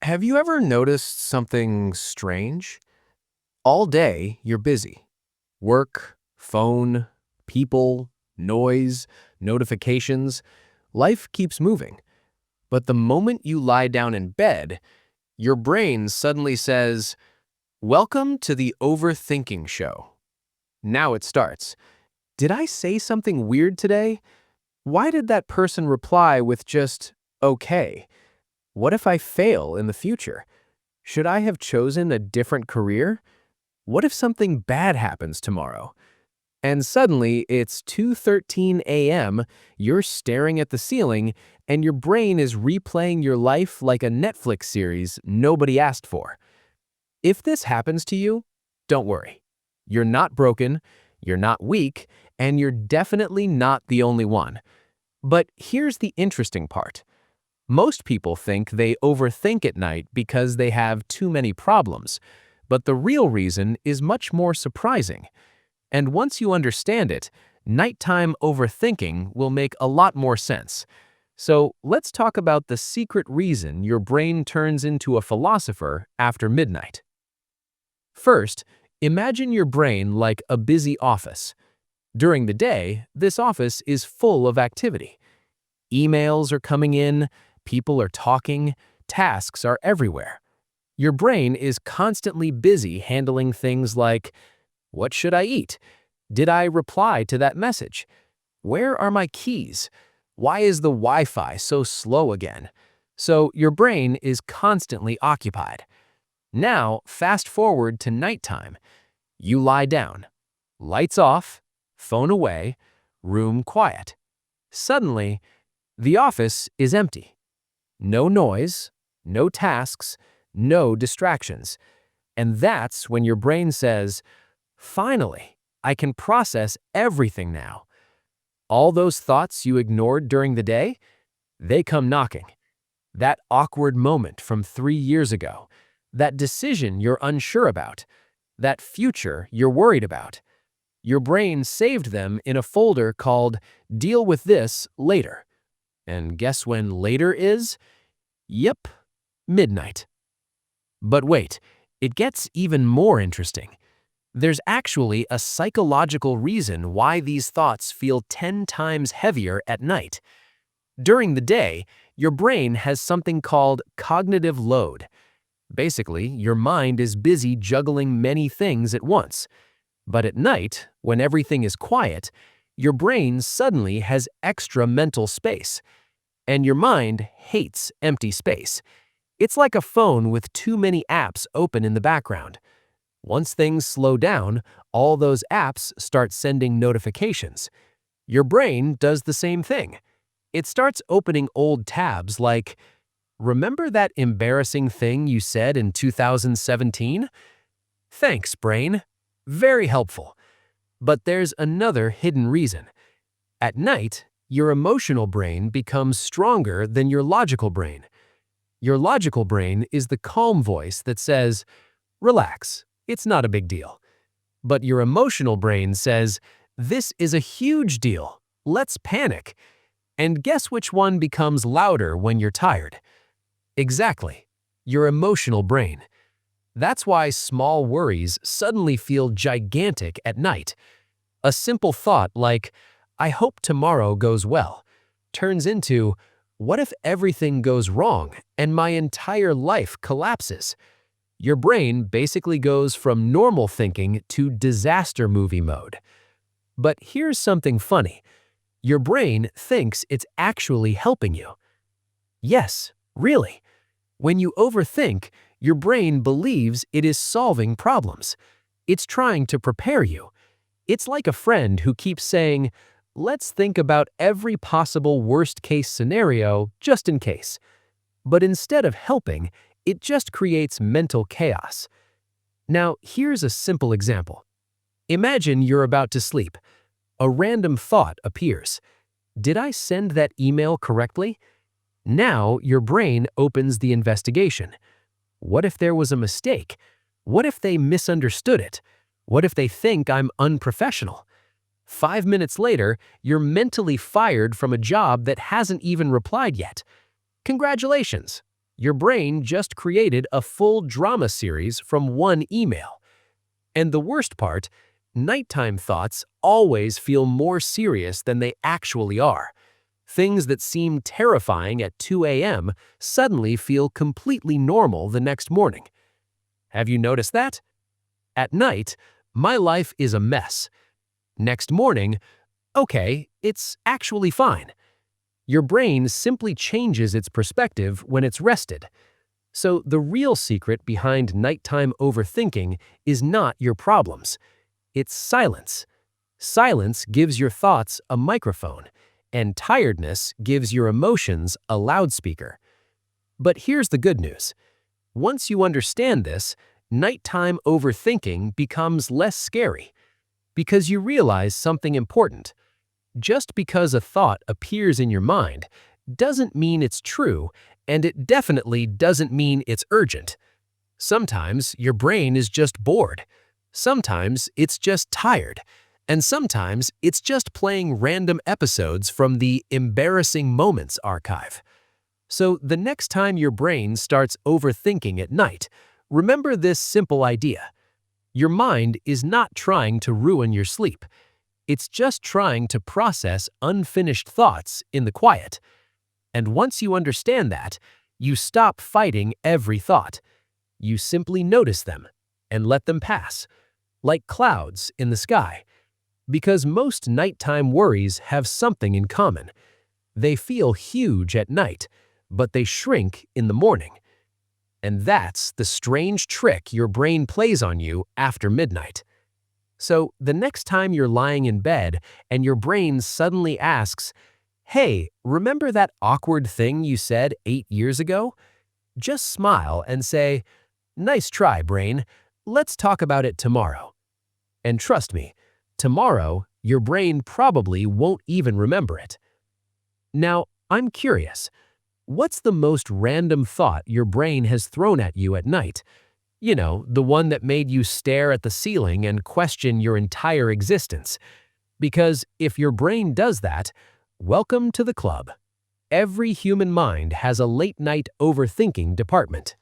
Have you ever noticed something strange? All day, you're busy. Work, phone, people, noise, notifications. Life keeps moving. But the moment you lie down in bed, your brain suddenly says, "Welcome to the Overthinking show." Now it starts. Did I say something weird today? Why did that person reply with just, "okay"? What if I fail in the future? Should I have chosen a different career? What if something bad happens tomorrow? And suddenly, it's 2:13 a.m., you're staring at the ceiling, and your brain is replaying your life like a Netflix series nobody asked for. If this happens to you, don't worry. You're not broken, you're not weak, and you're definitely not the only one. But here's the interesting part. Most people think they overthink at night because they have too many problems, but the real reason is much more surprising. And once you understand it, nighttime overthinking will make a lot more sense. So let's talk about the secret reason your brain turns into a philosopher after midnight. First, imagine your brain like a busy office. During the day, this office is full of activity. Emails are coming in, people are talking, tasks are everywhere. Your brain is constantly busy handling things like, what should I eat? Did I reply to that message? Where are my keys? Why is the Wi-Fi so slow again? So your brain is constantly occupied. Now, fast forward to nighttime. You lie down. Lights off, phone away, room quiet. Suddenly, the office is empty. No noise, no tasks, no distractions. And that's when your brain says, finally, I can process everything now. All those thoughts you ignored during the day, they come knocking. That awkward moment from 3 years ago, that decision you're unsure about, that future you're worried about. Your brain saved them in a folder called Deal with This Later. And guess when later is? Yep, midnight. But wait, it gets even more interesting. There's actually a psychological reason why these thoughts feel 10 times heavier at night. During the day, your brain has something called cognitive load. Basically, your mind is busy juggling many things at once. But at night, when everything is quiet, your brain suddenly has extra mental space. And your mind hates empty space. It's like a phone with too many apps open in the background. Once things slow down, all those apps start sending notifications. Your brain does the same thing. It starts opening old tabs like, remember that embarrassing thing you said in 2017? Thanks, brain. Very helpful. But there's another hidden reason. At night, your emotional brain becomes stronger than your logical brain. Your logical brain is the calm voice that says, relax, it's not a big deal. But your emotional brain says, this is a huge deal. Let's panic. And guess which one becomes louder when you're tired? Exactly, your emotional brain. That's why small worries suddenly feel gigantic at night. A simple thought like, I hope tomorrow goes well, turns into, what if everything goes wrong and my entire life collapses? Your brain basically goes from normal thinking to disaster movie mode. But here's something funny. Your brain thinks it's actually helping you. Yes, really. When you overthink, your brain believes it is solving problems. It's trying to prepare you. It's like a friend who keeps saying, let's think about every possible worst-case scenario just in case. But instead of helping, it just creates mental chaos. Now, here's a simple example. Imagine you're about to sleep. A random thought appears. Did I send that email correctly? Now your brain opens the investigation. What if there was a mistake? What if they misunderstood it? What if they think I'm unprofessional? 5 minutes later, you're mentally fired from a job that hasn't even replied yet. Congratulations! Your brain just created a full drama series from one email. And the worst part, nighttime thoughts always feel more serious than they actually are. Things that seem terrifying at 2 a.m. suddenly feel completely normal the next morning. Have you noticed that? At night, my life is a mess. Next morning, okay, it's actually fine. Your brain simply changes its perspective when it's rested. So the real secret behind nighttime overthinking is not your problems. It's silence. Silence gives your thoughts a microphone, and tiredness gives your emotions a loudspeaker. But here's the good news. Once you understand this, nighttime overthinking becomes less scary because you realize something important. Just because a thought appears in your mind doesn't mean it's true, and it definitely doesn't mean it's urgent. Sometimes your brain is just bored. Sometimes it's just tired. And sometimes it's just playing random episodes from the embarrassing moments archive. So the next time your brain starts overthinking at night, remember this simple idea. Your mind is not trying to ruin your sleep. It's just trying to process unfinished thoughts in the quiet. And once you understand that, you stop fighting every thought. You simply notice them and let them pass, like clouds in the sky. Because most nighttime worries have something in common. They feel huge at night, but they shrink in the morning. And that's the strange trick your brain plays on you after midnight. So the next time you're lying in bed and your brain suddenly asks, "Hey, remember that awkward thing you said 8 years ago?" Just smile and say, "Nice try, brain. Let's talk about it tomorrow." And trust me, tomorrow your brain probably won't even remember it. Now, I'm curious, what's the most random thought your brain has thrown at you at night? You know, the one that made you stare at the ceiling and question your entire existence. Because if your brain does that, welcome to the club. Every human mind has a late-night overthinking department.